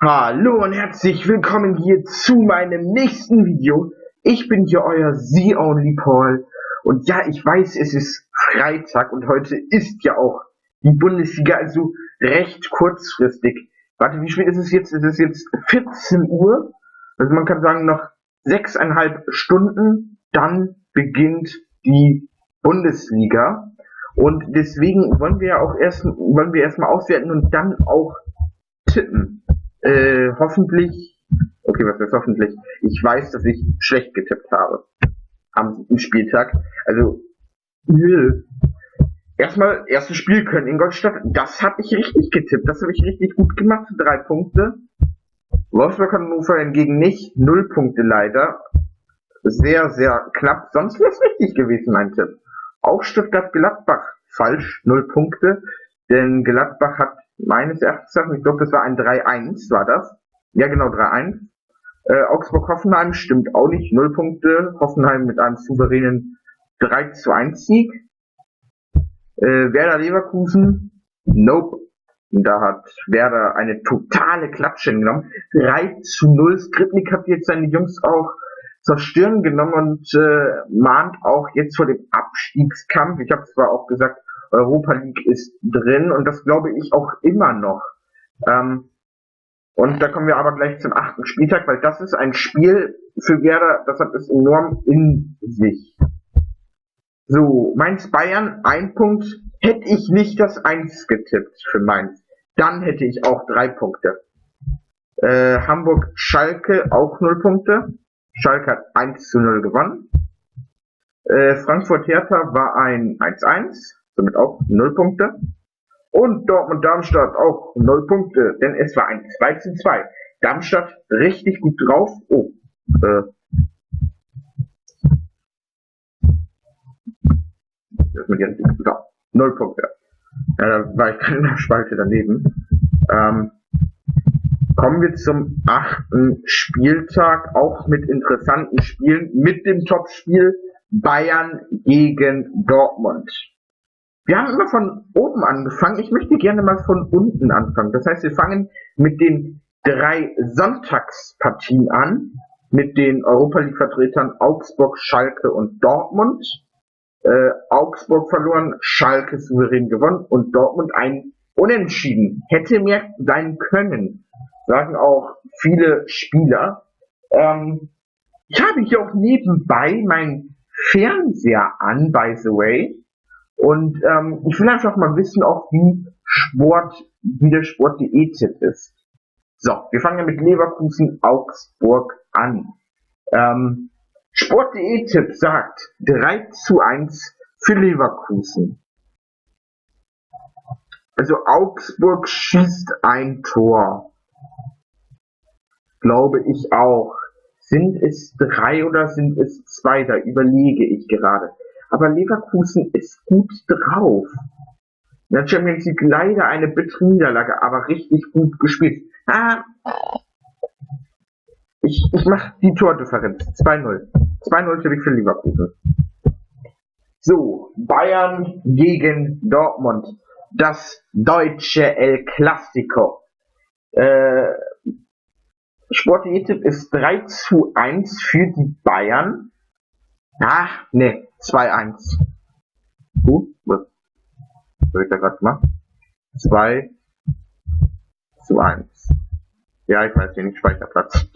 Hallo und herzlich willkommen hier zu meinem nächsten Video. Ich bin hier euer The Only Paul und ja, ich weiß, es ist Freitag und heute ist ja auch die Bundesliga, also recht kurzfristig. Warte, wie spät ist es jetzt? Es ist jetzt 14 Uhr, also man kann sagen noch 6,5 Stunden, dann beginnt die Bundesliga und deswegen wollen wir erstmal auswerten und dann auch tippen. Hoffentlich, okay, was heißt hoffentlich? Ich weiß, dass ich schlecht getippt habe am 7. Spieltag. Also, erstmal, erstes Spiel Köln Ingolstadt, das habe ich richtig getippt. Das habe ich richtig gut gemacht, 3 Punkte. Wolfsburg Hannover hingegen nicht, 0 Punkte leider. Sehr, sehr knapp, sonst wäre es richtig gewesen, mein Tipp. Auch Stuttgart-Gladbach, falsch, 0 Punkte, denn Gladbach hat meines Erachtens, ich glaube, das war ein 3-1, war das? Ja, genau, 3-1. Augsburg-Hoffenheim stimmt auch nicht, 0 Punkte. Hoffenheim mit einem souveränen 3-1 Sieg. Werder Leverkusen, nope. Da hat Werder eine totale Klatsche genommen. 3-0. Skripnik hat jetzt seine Jungs auch zur Stirn genommen und mahnt auch jetzt vor dem Abstiegskampf. Ich habe zwar auch gesagt, Europa League ist drin und das glaube ich auch immer noch. Und da kommen wir aber gleich zum 8. Spieltag, weil das ist ein Spiel für Werder, das hat es enorm in sich. So, Mainz-Bayern, 1 Punkt. Hätte ich nicht das 1 getippt für Mainz, dann hätte ich auch 3 Punkte. Hamburg-Schalke, auch 0 Punkte. Schalke hat 1-0 gewonnen. Frankfurt-Hertha war ein 1-1. Somit auch 0 Punkte. Und Dortmund-Darmstadt auch 0 Punkte, denn es war ein 2-2. Darmstadt richtig gut drauf. Oh, das ist mit jetzt so, 0 Punkte. Ja, da war ich gerade in der Spalte daneben. Kommen wir zum 8. Spieltag, auch mit interessanten Spielen, mit dem Topspiel Bayern gegen Dortmund. Wir haben immer von oben angefangen. Ich möchte gerne mal von unten anfangen. Das heißt, wir fangen mit den 3 Sonntagspartien an, mit den Europa League Vertretern Augsburg, Schalke und Dortmund. Augsburg verloren, Schalke souverän gewonnen und Dortmund ein Unentschieden. Hätte mehr sein können, sagen auch viele Spieler. Ich habe hier auch nebenbei meinen Fernseher an, by the way. Und ich will einfach mal wissen, auch wie der Sport.de-Tipp ist. So, wir fangen ja mit Leverkusen Augsburg an. Sport.de-Tipp sagt 3-1 für Leverkusen. Also Augsburg schießt ein Tor. Glaube ich auch. Sind es 3 oder sind es 2? Da überlege ich gerade. Aber Leverkusen ist gut drauf. In der Champions League leider eine bittere Niederlage, aber richtig gut gespielt. Ich mache die Tordifferenz. 2-0. 2-0 für für Leverkusen. So, Bayern gegen Dortmund. Das deutsche El Clasico. Sport.de-Tipp ist 3-1 für die Bayern. 2-1. Was habe ich da gerade gemacht? 2-1. Ja, ich weiß nicht, Speicherplatz.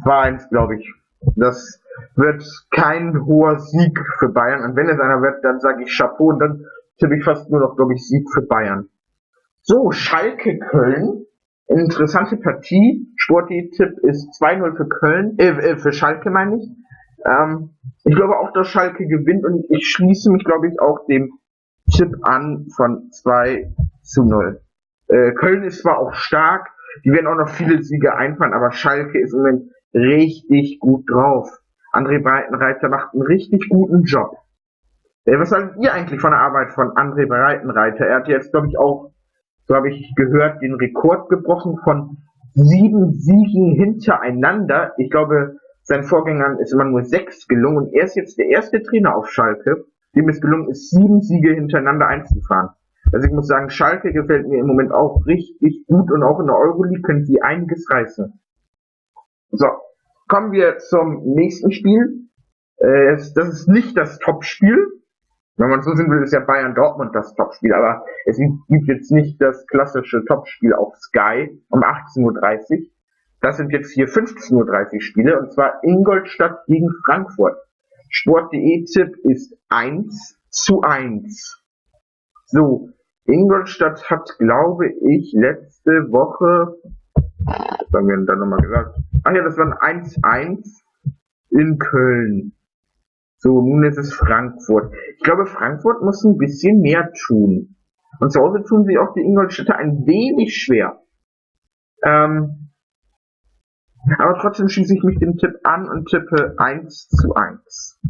2-1, glaube ich. Das wird kein hoher Sieg für Bayern. Und wenn es einer wird, dann sage ich Chapeau und dann tippe ich fast nur noch, glaube ich, Sieg für Bayern. So, Schalke Köln. Interessante Partie. Sport.de-Tipp ist 2-0 für Köln, für Schalke meine ich. Ich glaube auch, dass Schalke gewinnt und ich schließe mich, glaube ich, auch dem Tipp an von 2-0. Köln ist zwar auch stark, die werden auch noch viele Siege einfahren, aber Schalke ist im Moment richtig gut drauf. André Breitenreiter macht einen richtig guten Job. Was haltet ihr eigentlich von der Arbeit von André Breitenreiter? Er hat jetzt, glaube ich, auch, so habe ich gehört, den Rekord gebrochen von 7 Siegen hintereinander. Ich glaube, seinen Vorgängern ist immer nur 6 gelungen und er ist jetzt der erste Trainer auf Schalke, dem es gelungen ist, 7 Siege hintereinander einzufahren. Also ich muss sagen, Schalke gefällt mir im Moment auch richtig gut und auch in der Euroleague können sie einiges reißen. So, kommen wir zum nächsten Spiel. Das ist nicht das Topspiel. Wenn man so sehen will, ist ja Bayern Dortmund das Topspiel, aber es gibt jetzt nicht das klassische Topspiel auf Sky um 18:30 Uhr. Das sind jetzt hier 15:30 Uhr Spiele, und zwar Ingolstadt gegen Frankfurt. Sport.de-Tipp ist 1:1. So, Ingolstadt hat, glaube ich, letzte Woche, was haben wir denn da nochmal gesagt? Ach ja, das war ein 1:1 in Köln. So, nun ist es Frankfurt. Ich glaube, Frankfurt muss ein bisschen mehr tun. Und zu Hause tun sich auch die Ingolstädter ein wenig schwer. Aber trotzdem schließe ich mich dem Tipp an und tippe 1:1.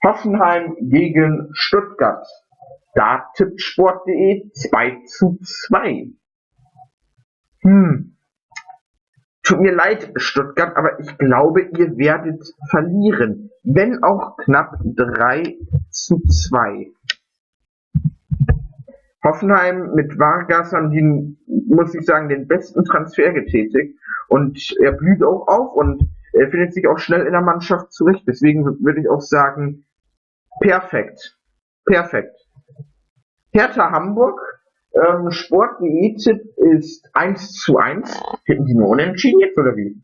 Hoffenheim gegen Stuttgart. Da tippt Sport.de 2:2. Tut mir leid, Stuttgart, aber ich glaube, ihr werdet verlieren. Wenn auch knapp 3:2. Hoffenheim mit Vargas haben die, muss ich sagen, den besten Transfer getätigt. Und er blüht auch auf und er findet sich auch schnell in der Mannschaft zurecht. Deswegen würde ich auch sagen, perfekt. Perfekt. Hertha Hamburg. Sport.de-Tipp ist 1:1. Hätten die nur unentschieden jetzt, oder wie?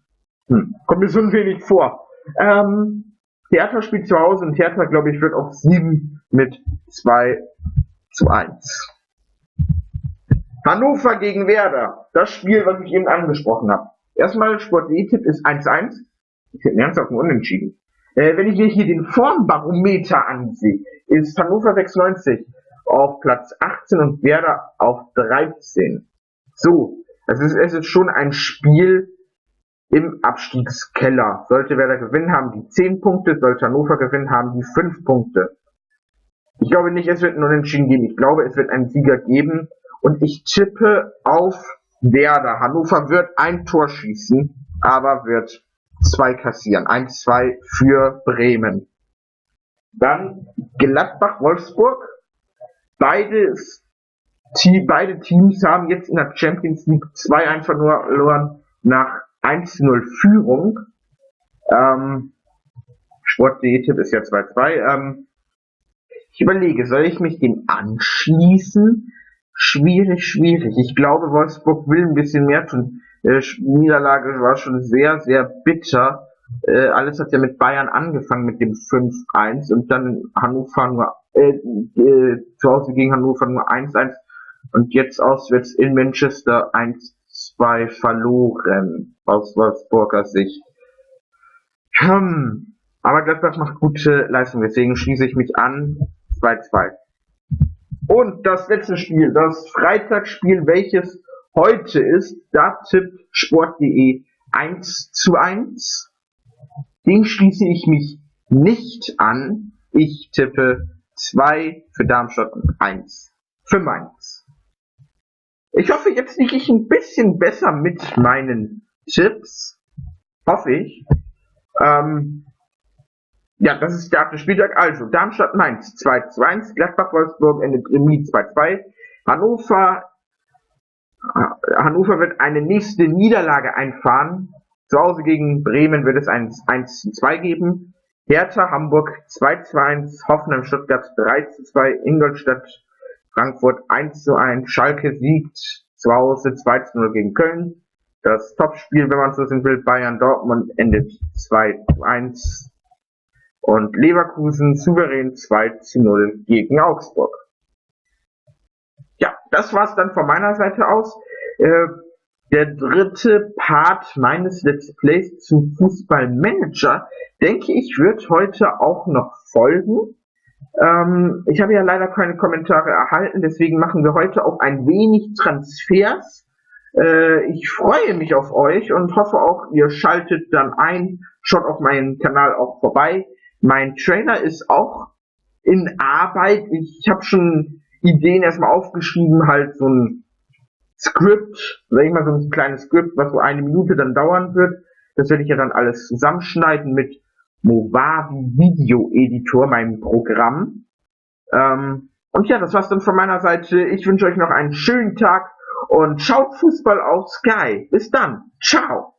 Kommt mir so ein wenig vor. Hertha spielt zu Hause und Hertha, glaube ich, wird auf 7 mit 2:1. Hannover gegen Werder. Das Spiel, was ich eben angesprochen habe. Erstmal, Sport.de-Tipp ist 1:1. Ich hätte ernsthaft nur unentschieden. Wenn ich mir hier den Formbarometer ansehe, ist Hannover 96 auf Platz 18 und Werder auf 13. So, es ist schon ein Spiel im Abstiegskeller. Sollte Werder gewinnen, haben die 10 Punkte, sollte Hannover gewinnen, haben die 5 Punkte. Ich glaube nicht, es wird ein Unentschieden geben. Ich glaube, es wird einen Sieger geben und ich tippe auf Werder. Hannover wird ein Tor schießen, aber wird 2 kassieren. 1:2 für Bremen. Dann Gladbach-Wolfsburg. Beide Teams haben jetzt in der Champions League 2:1 verloren nach 1:0 Führung. Sport.de-Tipp ist ja 2:2. Ich überlege, soll ich mich dem anschließen? Schwierig. Ich glaube, Wolfsburg will ein bisschen mehr tun. Niederlage war schon sehr, sehr bitter. Alles hat ja mit Bayern angefangen mit dem 5:1 und dann Hannover nur zu Hause gegen Hannover nur 1:1 und jetzt auswärts in Manchester 1:2 verloren aus Wolfsburger Sicht. Aber Gladbach macht gute Leistung, deswegen schließe ich mich an. 2:2. Und das letzte Spiel, das Freitagsspiel, welches heute ist, da tippt Sport.de 1:1. Dem schließe ich mich nicht an. Ich tippe 2 für Darmstadt und 1 für Mainz. Ich hoffe, jetzt liege ich ein bisschen besser mit meinen Tipps. Hoffe ich. Ja, das ist der 8. Spieltag. Also, Darmstadt-Mainz 2:1, Gladbach-Wolfsburg endet Remis 2:2. Hannover wird eine nächste Niederlage einfahren. Zu Hause gegen Bremen wird es ein 1:2 geben. Hertha Hamburg 2:1, Hoffenheim Stuttgart 3:2, Ingolstadt Frankfurt 1:1, Schalke siegt zu Hause 2:0 gegen Köln. Das Topspiel, wenn man so sehen will, Bayern Dortmund endet 2:1 und Leverkusen souverän 2:0 gegen Augsburg. Ja, das war's dann von meiner Seite aus. Der dritte Part meines Let's Plays zu Fußballmanager, denke ich, wird heute auch noch folgen. Ich habe ja leider keine Kommentare erhalten, deswegen machen wir heute auch ein wenig Transfers. Ich freue mich auf euch und hoffe auch, ihr schaltet dann ein, schaut auf meinen Kanal auch vorbei. Mein Trailer ist auch in Arbeit. Ich habe schon Ideen erstmal aufgeschrieben, halt so ein Skript, sag ich mal, so ein kleines Skript, was so 1 Minute dann dauern wird. Das werde ich ja dann alles zusammenschneiden mit Movavi Video Editor, meinem Programm. Und ja, das war's dann von meiner Seite. Ich wünsche euch noch einen schönen Tag und schaut Fußball auf Sky. Bis dann. Ciao.